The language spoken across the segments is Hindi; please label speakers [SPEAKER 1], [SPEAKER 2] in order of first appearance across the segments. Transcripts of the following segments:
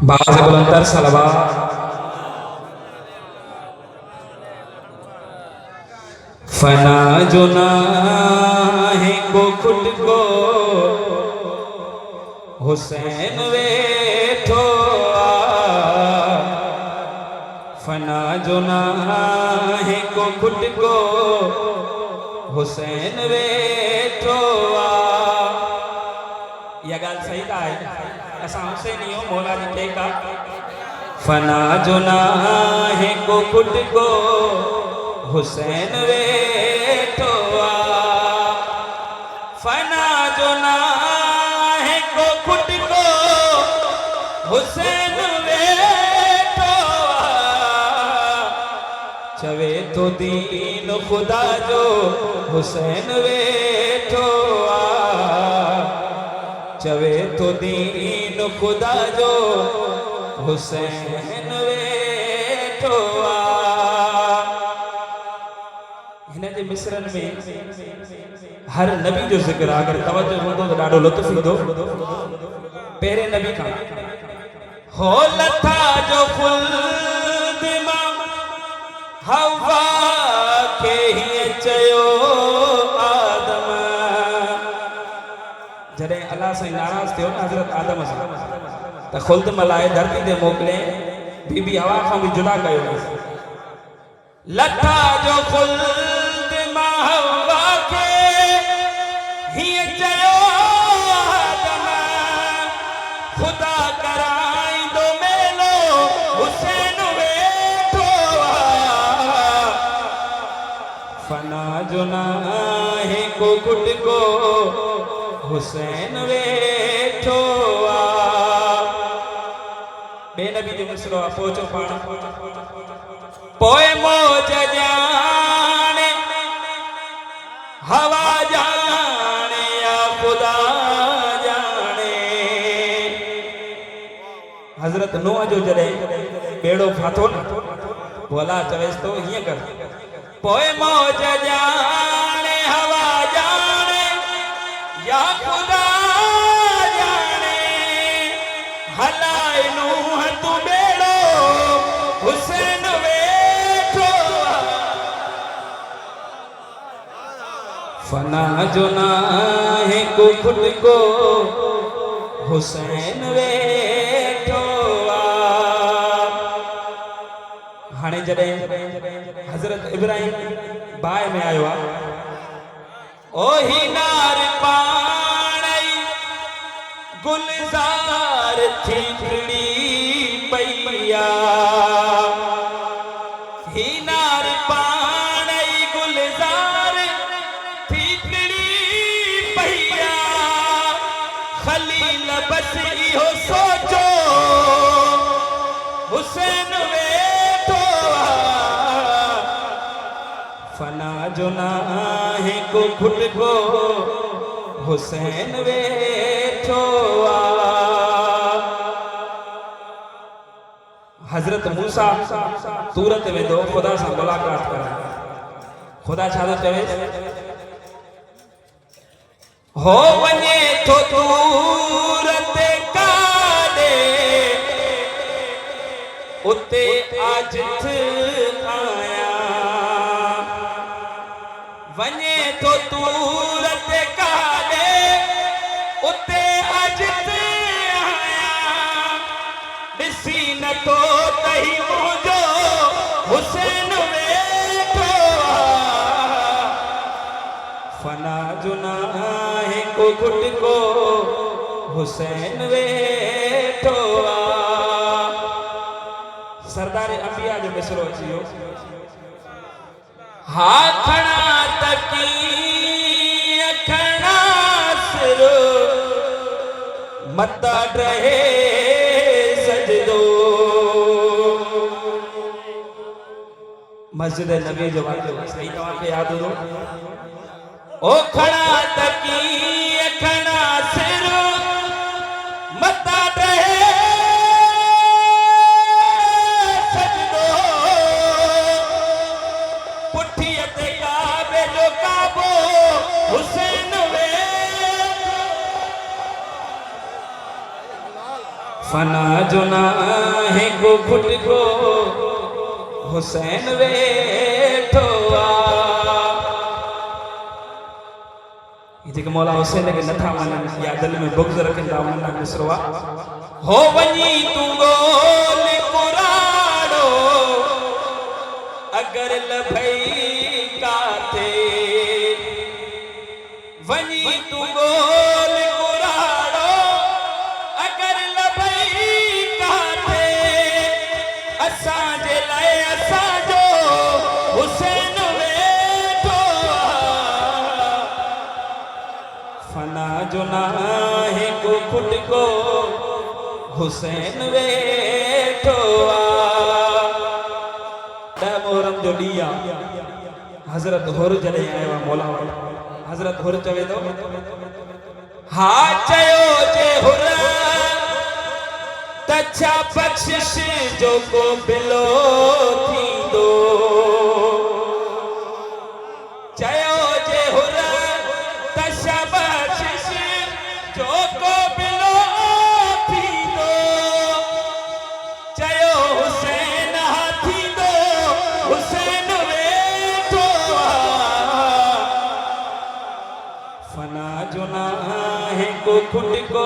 [SPEAKER 1] बाज बुलंदर सलवा फना जो ना है को खुद को हुसैन वेठो फना जो ना है को खुद को हुसैन वेठो यह गाल सही है असा हुसैनियो मौला जी टेका फना जो ना है को खुद को हुसैन वेठो फना जो ना है को खुद को हुसैन वेठो चवे तो दीन खुदा जो हुसैन वेठो चवे तो दीन खुदा जो हुसैन वेठो हिन जे मिसरन में हर नबी जो जिक्र अगर तवज्जो हूंदो तो ॾाढो लुत्फ़ ईंदो। पहिरें नबी खां हो लथा जो खुल्द मां हवा खे हीअं चयो आदम जॾहिं अल्लाह सां नाराज़ थियो न हज़रत आदम सां त खुल्द मलाए धरती ते मोकिले बीबी हवा खां बि जुदा कयो लथा जो खुल्द मां हवा खे हीअं चयो आदम खुदा कराईंदो मेलो हुसैन वेठो फना जो ना है को गुट को हुसैन वेठो बे नबी जो मिसरो पहुचो पाण पोए मौज जाने हवा जाने या खुदा जाने हजरत नूह जो जड़े बेड़ो फाथो न बोला चवेस तो हीअं कर पोए मौज जाने हवा जाने या खुदा जाने हलाए नूह तू बेड़ो हुसैन वेठो फना जो ना है को खुद को हुसैन वेठो हाणे जॾहिं हज़रत इब्राहिम बाय में आयो आहे ओ ही नार पाणई गुलजार थी खड़ी पैया ही नार पाणई गुलजार थी खड़ी पैया खलील बस इहो सोचो हुसैन वेठो फना जो ना है को खुद को हुसैन वेठो हजरत मूसा तूरत वेंदो खुदा सां मुलाकात करण खुदा छा थो चवे हो वञे थो तूरत काॾे उते आजिथ आया वञे थो तूरत काॾे उते आजिथ आया ॾिसी नथो तही मुंहिंजो हुसैन वेठो फना जो ना है को गुट को हुसैन वेठो सरदार अंबिया जो मिसरो अची वियो हा खणा तकी खणा सिरो मत रहे सजदो मस्जिद नबी जो सही तव्हांखे यादि हूंदो ओ खणा तकी खणा सिरो मत रहे सजदो पुठीअ ते काबे जो काबो हुसैन वे फना जुना है को खुट को हुसैन वेठो ये मौला हुसैन के नथा मनन या दिल में बुग़्ज़ रखंदा वना मिसरवा हो वनी तू गोल कुराड़ो अगर लभई काथे वनी तू गोल कुराड़ो अगर लभई काथे असा जे लाए असा जो हुसैन वेठो फना जुना है को खुद को हुसैन वेठो मोहरम जो दिया हजरत हुर जले आया मौला हजरत हुर चवे तो हा चयो जे हुर तछा बख्शिश जो को बिलो थी दो चयो जे हुर तछा बख्शिश जो को बिलो थी दो चयो हुसैन हाथी दो हुसैन वेठो फना जुना है को खुद को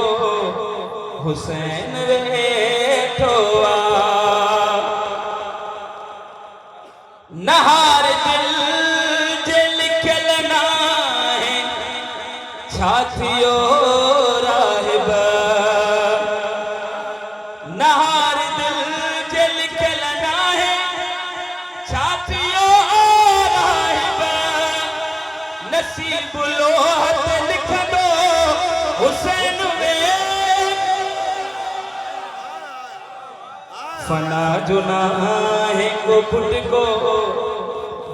[SPEAKER 1] हुसैन वेठो नहार दिल जे लिखल ना है छाथियो राहिब नहार दिल जे लिखल ना है छाथियो राहिब नसीब लोहत लिख दो हुसैन फना जुना है को खुद को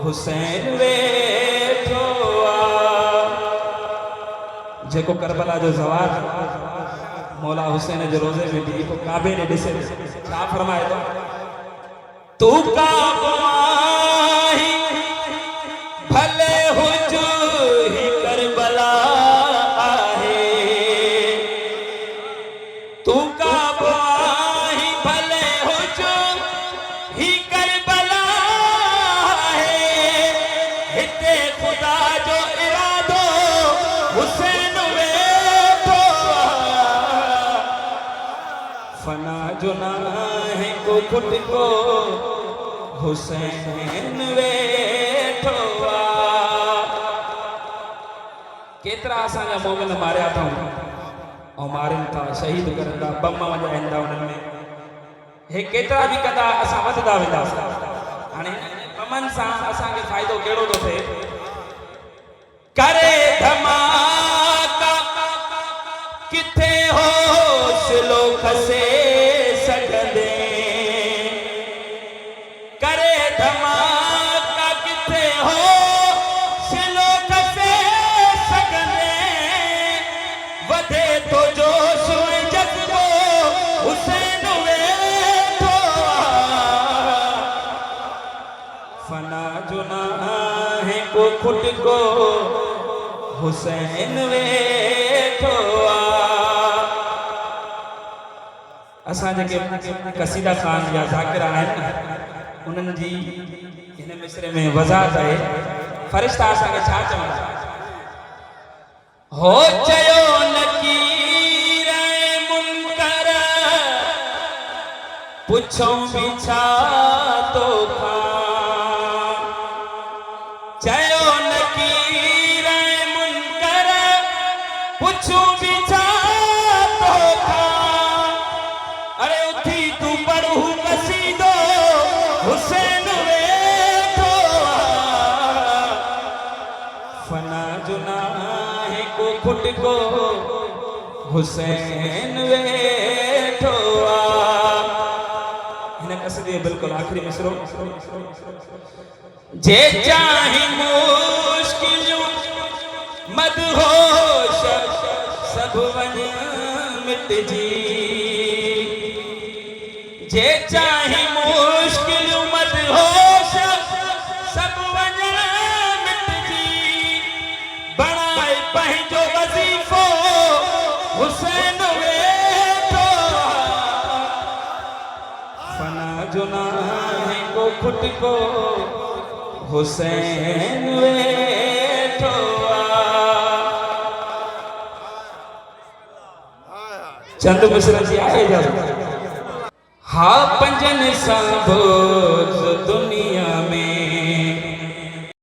[SPEAKER 1] हुसैन वेठो जेको करबला जो जवार मौला हुसैन जो रोजे में भी को काबे ने दिसे क्या फरमाए तो तू काबी भले हुजू ही करबला आहे तू काबी भले हुजू ही करबला है हिते खुदा जो इरादो हुसैन वेठो फना जुना है को खुद को हुसैन वेठो केतरा असांजा मोमिन मारिया था और मारन था शहीद करन था बम वजाइंदा उन्हनि में हे केतरा भी कदा असां वधदा वेंदासीं हाणे बमन सां असांखे फ़ाइदो कहिड़ो थो थिए करे धमाका किथे हौसलो खसे सघंदे करे धमाका किथे हौसलो खसे सघंदे वधे तो जोश ऐं जज़्बो हुसैन वेठो फना जुना है को खुद को हुसैन वेठो असां जेके कसीदा खान या ज़ाकिरा आहिनि उन्हनि जी हिन मिसरे में वज़ाहत आहे फ़रिश्ता असांखे छा चवंदा हो चयो नकीर मुनकर पुछऊं बि छा तो खां चयो नकीर मुनकर पुछूं बि छा तो खां अरे उथी तू पढ़ू कसीदो हुसैन वेठो फना जुना है को खुद को हुसैन वेठो हिन कसीदे बिल्कुल आखिरी मिसरो जे चाहे मुश्किलूं मदहोश सब वन मिटजी जे चाहे मुश्किलूं मदहोश सब वन मिटजी बनाए पंहिंजो वज़ीफ़ो हुसैन वेठो जुनाहे को खुट को हुसैन वेठो चंद मिश्र जी आए जा हा पंजन सां भोज